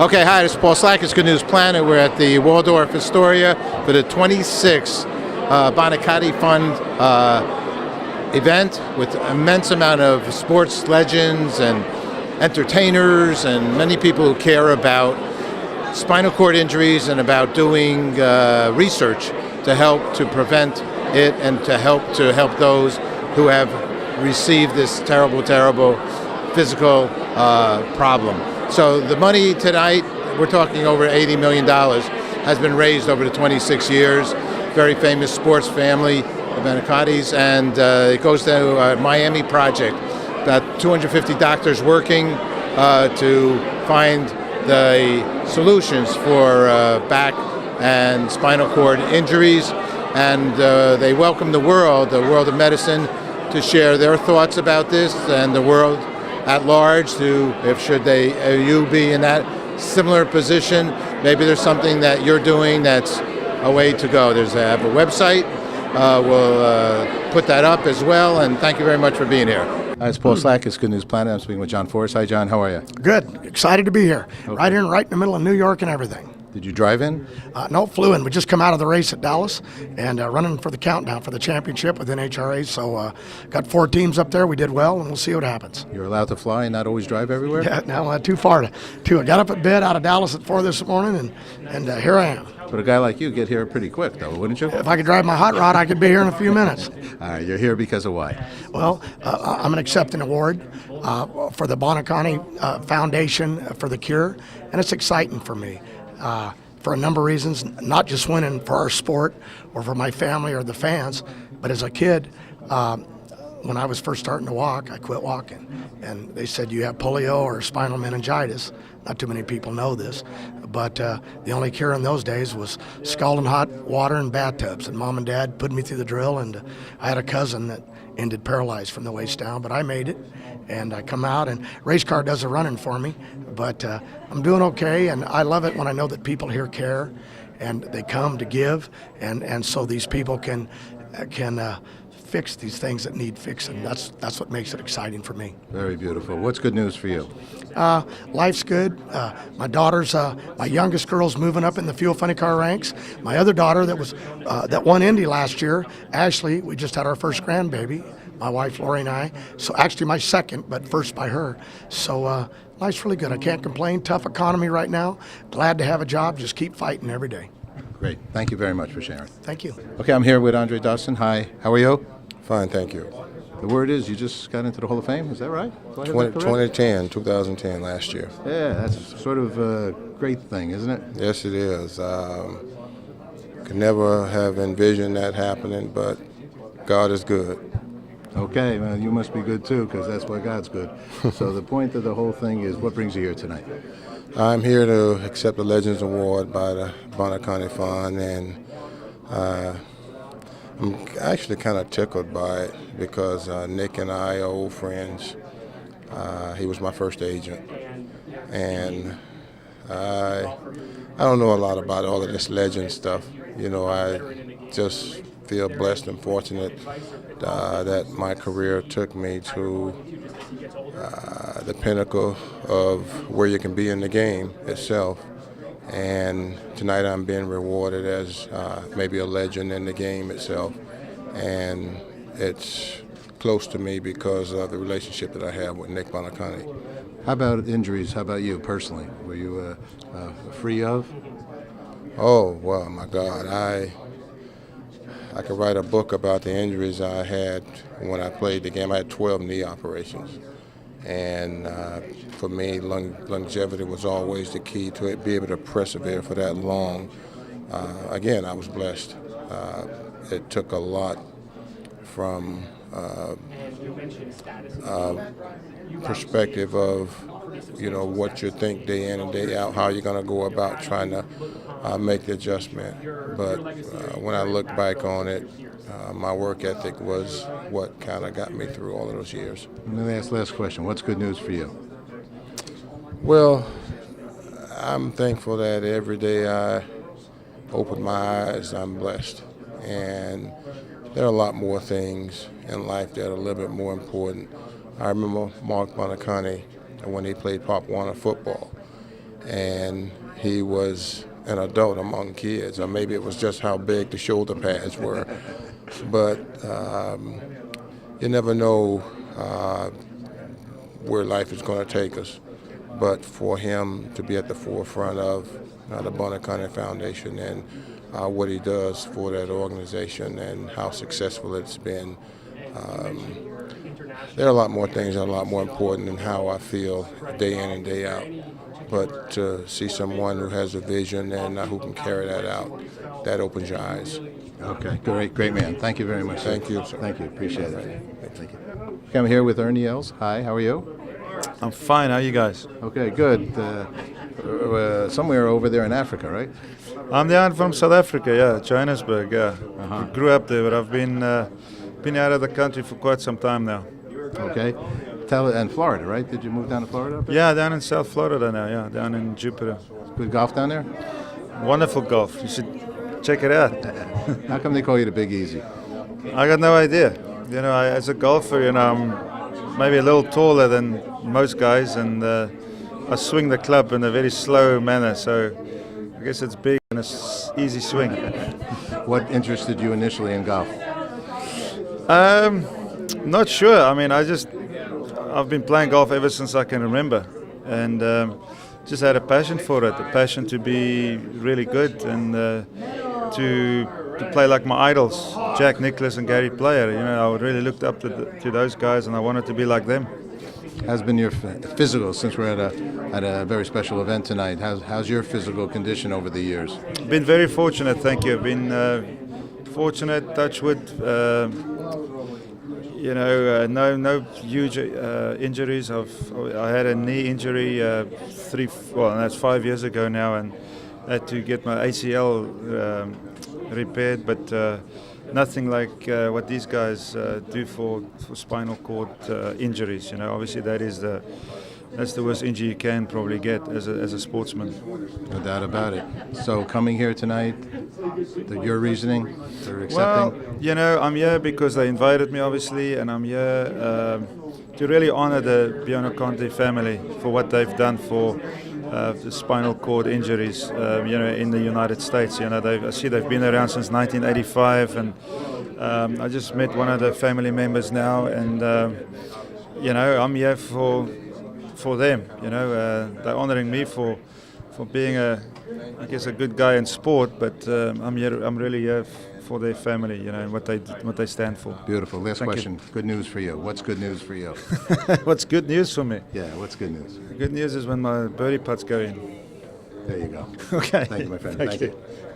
Okay, hi, this is Paul Slack. It's Good News Planet. We're at the Waldorf Astoria for the 26th Buoniconti Fund event with immense amount of sports legends and entertainers and many people who care about spinal cord injuries and about doing research to help to prevent it and to help those who have received this terrible physical problem. So the money tonight, we're talking over $80 million, has been raised over the 26 years. Very famous sports family, the Buonicontis, and it goes to a Miami project. About 250 doctors working to find the solutions for back and spinal cord injuries. And they welcome the world of medicine, to share their thoughts about this, and the world at large to, if should you be in that similar position, maybe there's something that you're doing that's a way to go. I have a website. We'll put that up as well, and thank you very much for being here. Hi, it's Paul Slack. It's Good News Planet. I'm speaking with John Forrest. Hi, John. How are you? Good. Excited to be here. Okay. Right in the middle of New York and everything. Did you drive in? No, flew in. We just come out of the race at Dallas and running for the countdown for the championship with NHRA. So got 4 teams up there. We did well, and we'll see what happens. You're allowed to fly and not always drive everywhere? Yeah, no, too far. I got up at bed out of Dallas at 4 this morning, and here I am. But a guy like you get here pretty quick, though, wouldn't you? If I could drive my hot rod, I could be here in a few minutes. All right, you're here because of why? Well, I'm going to accept an award for the Buoniconti Foundation for the Cure, and it's exciting for me. For a number of reasons, not just winning for our sport or for my family or the fans, but as a kid, when I was first starting to walk, I quit walking. And they said, you have polio or spinal meningitis. Not too many people know this, but the only cure in those days was scalding hot water and bathtubs. And Mom and Dad put me through the drill, and I had a cousin that ended paralyzed from the waist down, but I made it. And I come out, and race car does the running for me, but I'm doing okay, and I love it when I know that people here care, and they come to give, and so these people can fix these things that need fixing. That's what makes it exciting for me. Very beautiful. What's good news for you? Life's good. My daughter's, my youngest girl's moving up in the fuel funny car ranks. My other daughter that won Indy last year, Ashley, we just had our first grandbaby. My wife, Lori, and I. So actually my second, but first by her. So life's really good. I can't complain. Tough economy right now. Glad to have a job. Just keep fighting every day. Great. Thank you very much for sharing. Thank you. Okay, I'm here with Andre Dawson. Hi. How are you? Fine, thank you. The word is you just got into the Hall of Fame. Is that right? 2010 last year. Yeah, that's sort of a great thing, isn't it? Yes, it is. Could never have envisioned that happening, but God is good. Okay, well, you must be good too, because that's why God's good. So the point of the whole thing is, what brings you here tonight? I'm here to accept the Legends Award by the Buoniconti Fund, and I'm actually kind of tickled by it because Nick and I are old friends. He was my first agent, and I don't know a lot about all of this legend stuff. You know, I just feel blessed and fortunate that my career took me to the pinnacle of where you can be in the game itself. And tonight I'm being rewarded as maybe a legend in the game itself. And it's close to me because of the relationship that I have with Nick Buoniconti. How about injuries? How about you personally? Were you free of? Oh, well, my God. I could write a book about the injuries I had when I played the game. I had 12 knee operations. And for me, longevity was always the key to it, be able to persevere for that long. Again, I was blessed. It took a lot from perspective of, you know, what you think day in and day out, how you're going to go about trying to make the adjustment. But when I look back on it, my work ethic was what kind of got me through all of those years. Let me ask the last question. What's good news for you? Well, I'm thankful that every day I open my eyes, I'm blessed. And there are a lot more things in life that are a little bit more important. I remember Marc Buoniconti when he played Pop Warner football. and he was an adult among kids, or maybe it was just how big the shoulder pads were. But you never know where life is going to take us. But for him to be at the forefront of the Buoniconti Foundation and what he does for that organization and how successful it's been, there are a lot more things that are a lot more important than how I feel day in and day out. But to see someone who has a vision and who can carry that out, that opens your eyes. Okay, great man. Thank you very much. Sir. Thank you, sir. Thank you. Appreciate it. Thank you. Okay, I'm here with Ernie Els. Hi, how are you? I'm fine. How are you guys? Okay, good. Somewhere over there in Africa, right? I'm down from South Africa, yeah, Johannesburg, yeah. I grew up there, but I've been out of the country for quite some time now. Okay. And Florida, right? Did you move down to Florida? Up there? Yeah, down in South Florida now, yeah, down in Jupiter. Good golf down there? Wonderful golf. You should check it out. How come they call you the Big Easy? I got no idea. You know, as a golfer, you know, I'm maybe a little taller than most guys, and I swing the club in a very slow manner, so I guess it's big and it's easy swing. What interested you initially in golf? Not sure. I mean, I've been playing golf ever since I can remember, and just had a passion for it, a passion to be really good and to play like my idols, Jack Nicklaus and Gary Player. You know, I really looked up to those guys, and I wanted to be like them. How's been your physical, since we're at a very special event tonight? How's your physical condition over the years? Been very fortunate, thank you. I've been fortunate, touch wood. You know, no huge injuries. I had a knee injury that's 5 years ago now, and had to get my ACL repaired, but nothing like what these guys do for spinal cord injuries. You know, obviously that's the worst injury you can probably get as a sportsman. No doubt about it. So coming here tonight, your reasoning for accepting? Well, you know, I'm here because they invited me, obviously, and I'm here to really honor the Buoniconti family for what they've done for the spinal cord injuries, you know, in the United States. You know, I see they've been around since 1985, and I just met one of the family members now, and you know, I'm here for them. You know, they're honoring me for being I guess a good guy in sport, but I'm really here for their family, you know, and what they stand for. Beautiful. Last Thank question. you. Good news for you. What's good news for you? What's good news for me? Yeah, what's good news? The good news is when my birdie putts go in. There you go. Okay. Thank you, my friend. Thank you. You.